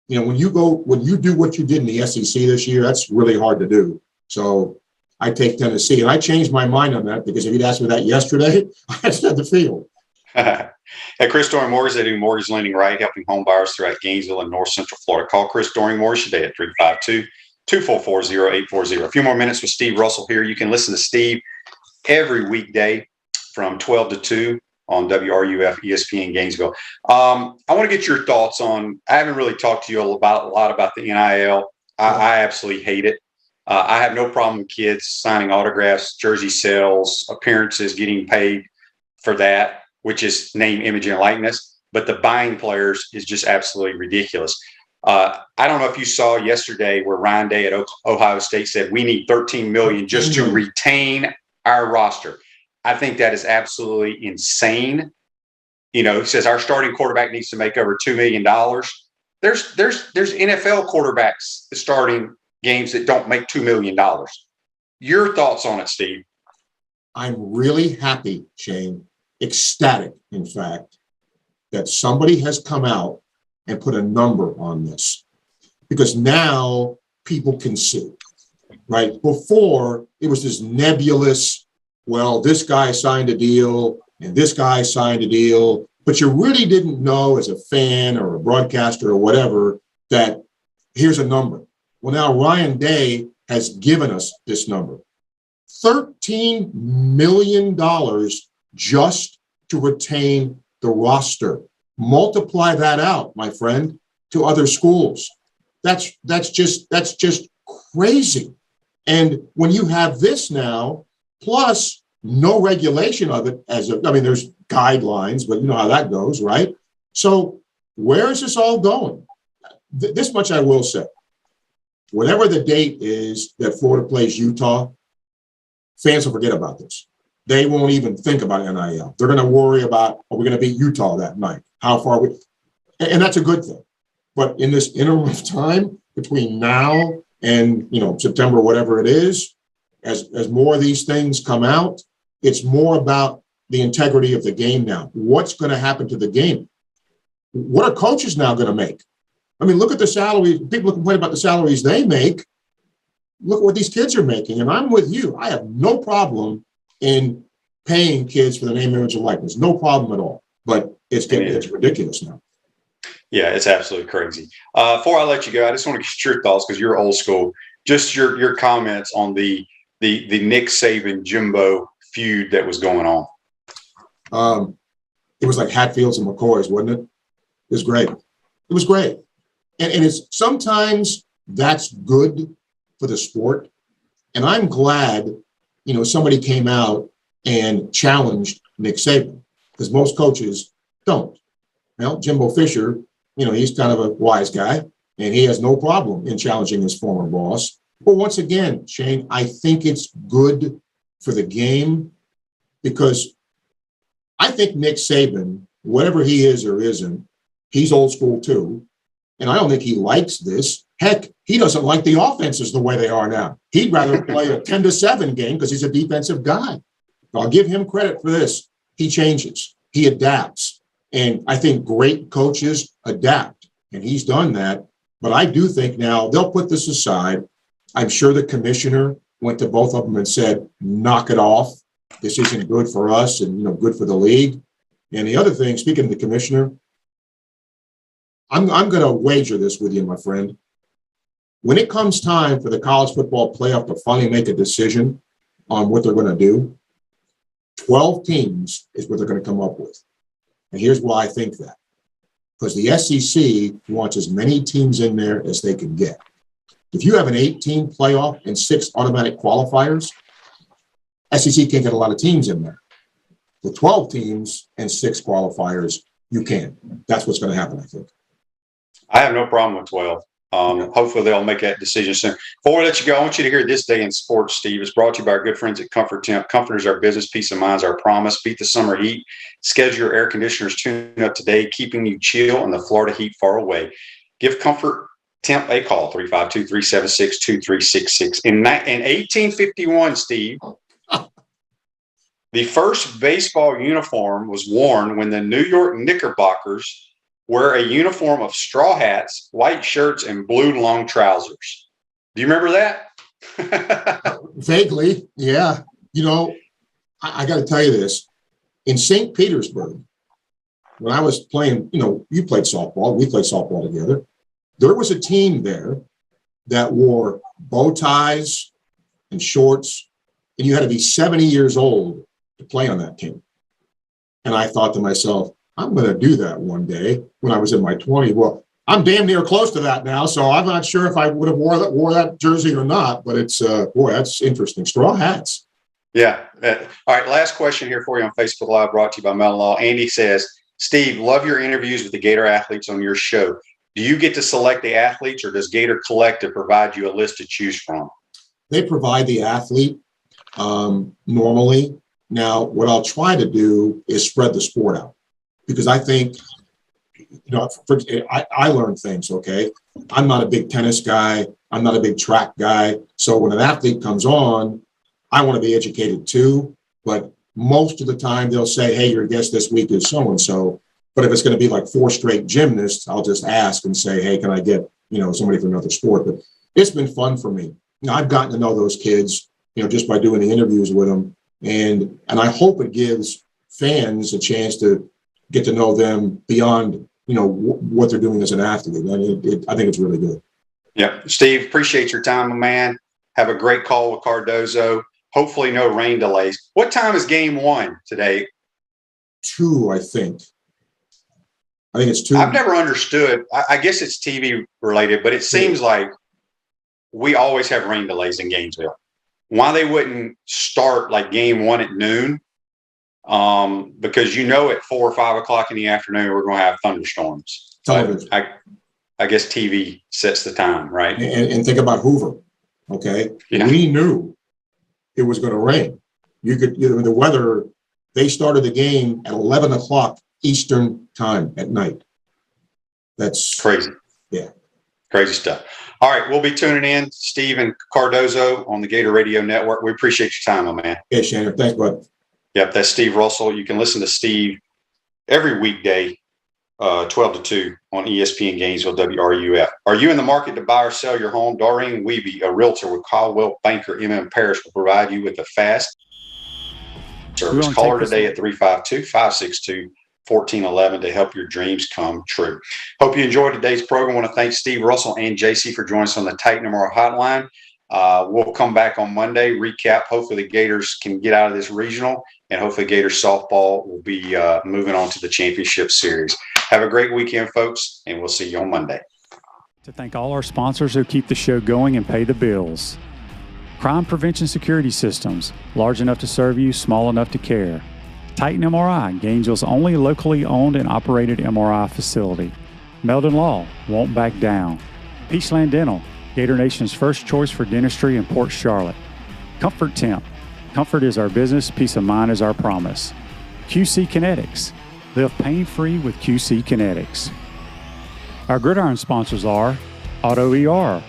when you do what you did in the SEC this year, that's really hard to do. So I take Tennessee. And I changed my mind on that because if you'd asked me that yesterday, I said the field. At Chris Doring Mortgage, they do mortgage lending right, helping home buyers throughout Gainesville and North Central Florida. Call Chris Doring Mortgage today at 352-244-0840. A few more minutes with Steve Russell here. You can listen to Steve every weekday from 12 to 2 on WRUF ESPN Gainesville. I want to get your thoughts on, I haven't really talked to you a lot about the NIL. I absolutely hate it. I have no problem with kids signing autographs, jersey sales, appearances, getting paid for that, which is name, image, and likeness. But the buying players is just absolutely ridiculous. I don't know if you saw yesterday where Ryan Day at Ohio State said we need $13 million just to retain our roster. I think that is absolutely insane. He says our starting quarterback needs to make over $2 million. There's NFL quarterbacks starting games that don't make $2 million. Your thoughts on it, Steve? I'm really happy, Shane, ecstatic, in fact, that somebody has come out and put a number on this, because now people can see, right? Before, it was this nebulous, well, this guy signed a deal and this guy signed a deal, but you really didn't know as a fan or a broadcaster or whatever that here's a number. Well, now Ryan Day has given us this number. $13 million just to retain the roster. Multiply that out, my friend, to other schools. That's just crazy. And when you have this now, plus no regulation of it there's guidelines, but you know how that goes, right? So where is this all going? This much I will say. Whatever the date is that Florida plays Utah, fans will forget about this. They won't even think about NIL. They're going to worry about, are we going to beat Utah that night? How far are we? And that's a good thing. But in this interim of time between now and, September, whatever it is, as more of these things come out, it's more about the integrity of the game now. What's going to happen to the game? What are coaches now going to make? I mean, look at the salary. People complain about the salaries they make. Look at what these kids are making. And I'm with you. I have no problem in paying kids for the name, image, and likeness. No problem at all. But it's ridiculous now. Yeah, it's absolutely crazy. Before I let you go, I just want to get your thoughts because you're old school. Just your comments on the Nick Saban Jimbo feud that was going on. It was like Hatfields and McCoys, wasn't it? It was great. It was great. And it's sometimes that's good for the sport. And I'm glad, somebody came out and challenged Nick Saban, because most coaches don't. Well, Jimbo Fisher, he's kind of a wise guy, and he has no problem in challenging his former boss. But once again, Shane, I think it's good for the game, because I think Nick Saban, whatever he is or isn't, he's old school too. And I don't think he likes this. Heck, he doesn't like the offenses the way they are now. He'd rather play a 10-7 game because he's a defensive guy. I'll give him credit for this. He changes. He adapts. And I think great coaches adapt. And he's done that. But I do think now they'll put this aside. I'm sure the commissioner went to both of them and said, knock it off. This isn't good for us and, good for the league. And the other thing, speaking of the commissioner, I'm going to wager this with you, my friend. When it comes time for the college football playoff to finally make a decision on what they're going to do, 12 teams is what they're going to come up with. And here's why I think that. Because the SEC wants as many teams in there as they can get. If you have an 8-team playoff and 6 automatic qualifiers, SEC can't get a lot of teams in there. The 12 teams and 6 qualifiers, you can. That's what's going to happen, I think. I have no problem with 12. Hopefully they'll make that decision soon. Before I let you go, I want you to hear This Day in Sports, Steve. It's brought to you by our good friends at Comfort Temp. Comfort is our business. Peace of mind is our promise. Beat the summer heat. Schedule your air conditioners tune up today, keeping you chill and the Florida heat far away. Give Comfort Temp a call, 352-376-2366. In 1851, Steve, the first baseball uniform was worn when the New York Knickerbockers wear a uniform of straw hats, white shirts, and blue long trousers. Do you remember that? Vaguely, yeah. You know, I got to tell you this. In St. Petersburg, when I was playing, you know, you played softball, we played softball together. There was a team there that wore bow ties and shorts, and you had to be 70 years old to play on that team. And I thought to myself, I'm going to do that one day when I was in my 20s. Well, I'm damn near close to that now, so I'm not sure if I would have wore that jersey or not, but it's, boy, that's interesting. Straw hats. Yeah. All right. Last question here for you on Facebook Live, brought to you by Mellon Law. Andy says, Steve, love your interviews with the Gator athletes on your show. Do you get to select the athletes, or does Gator Collective provide you a list to choose from? They provide the athlete normally. Now, what I'll try to do is spread the sport out, because I think, you know, I learn things, okay? I'm not a big tennis guy. I'm not a big track guy. So when an athlete comes on, I want to be educated too. But most of the time they'll say, hey, your guest this week is so-and-so. But if it's going to be like 4 straight gymnasts, I'll just ask and say, hey, can I get, you know, somebody from another sport? But it's been fun for me. You know, I've gotten to know those kids, you know, just by doing the interviews with them. And I hope it gives fans a chance to get to know them beyond, you know, what they're doing as an athlete. And I think it's really good. Yeah. Steve, appreciate your time, my man. Have a great call with Cardozo. Hopefully no rain delays. What time is game 1 today? 2, I think. I think it's 2. I've never understood. I guess it's TV related, but it seems like we always have rain delays in Gainesville. Why they wouldn't start like game 1 at noon? Because you know at 4 or 5 o'clock in the afternoon we're going to have thunderstorms. Television. I guess TV sets the time, right? And think about Hoover. Okay, yeah. We knew it was going to rain. You could, you know, the weather. They started the game at 11 o'clock Eastern time at night. That's crazy. Yeah, crazy stuff. All right, we'll be tuning in, Steve and Cardozo on the Gator Radio Network. We appreciate your time, my man. Hey, Shannon. Thanks, bud. Yep, that's Steve Russell. You can listen to Steve every weekday, 12 to 2 on ESPN Gainesville, WRUF. Are you in the market to buy or sell your home? Doreen Wiebe, a realtor with Caldwell Banker M.M. Parrish, will provide you with a fast service. Call her today at 352-562-1411 to help your dreams come true. Hope you enjoyed today's program. I want to thank Steve Russell and JC for joining us on the Titan MRI hotline. We'll come back on Monday, recap. Hopefully the Gators can get out of this regional, and hopefully Gators softball will be moving on to the championship series. Have a great weekend, folks, and we'll see you on Monday. To thank all our sponsors who keep the show going and pay the bills. Crime Prevention Security Systems, large enough to serve you, small enough to care. Titan MRI, Gainesville's only locally owned and operated MRI facility. Mellon Law, won't back down. Peachland Dental, Gator Nation's first choice for dentistry in Port Charlotte. Comfort Temp, comfort is our business, peace of mind is our promise. QC Kinetics, live pain-free with QC Kinetics. Our Gridiron sponsors are Auto ER,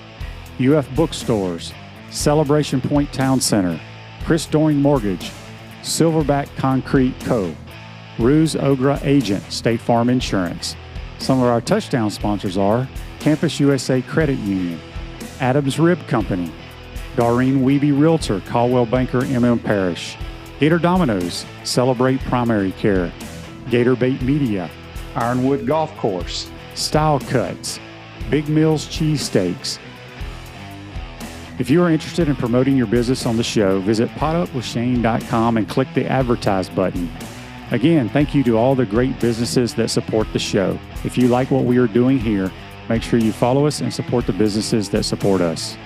UF Bookstores, Celebration Point Town Center, Chris Doring Mortgage, Silverback Concrete Co., Ruse Ogra Agent, State Farm Insurance. Some of our touchdown sponsors are Campus USA Credit Union, Adams Rib Company, Doreen Wiebe Realtor, Caldwell Banker M.M. Parrish, Gator Dominoes, Celebrate Primary Care, Gator Bait Media, Ironwood Golf Course, Style Cuts, Big Mills Cheesesteaks. If you are interested in promoting your business on the show, visit potupwithshane.com and click the advertise button. Again, thank you to all the great businesses that support the show. If you like what we are doing here, make sure you follow us and support the businesses that support us.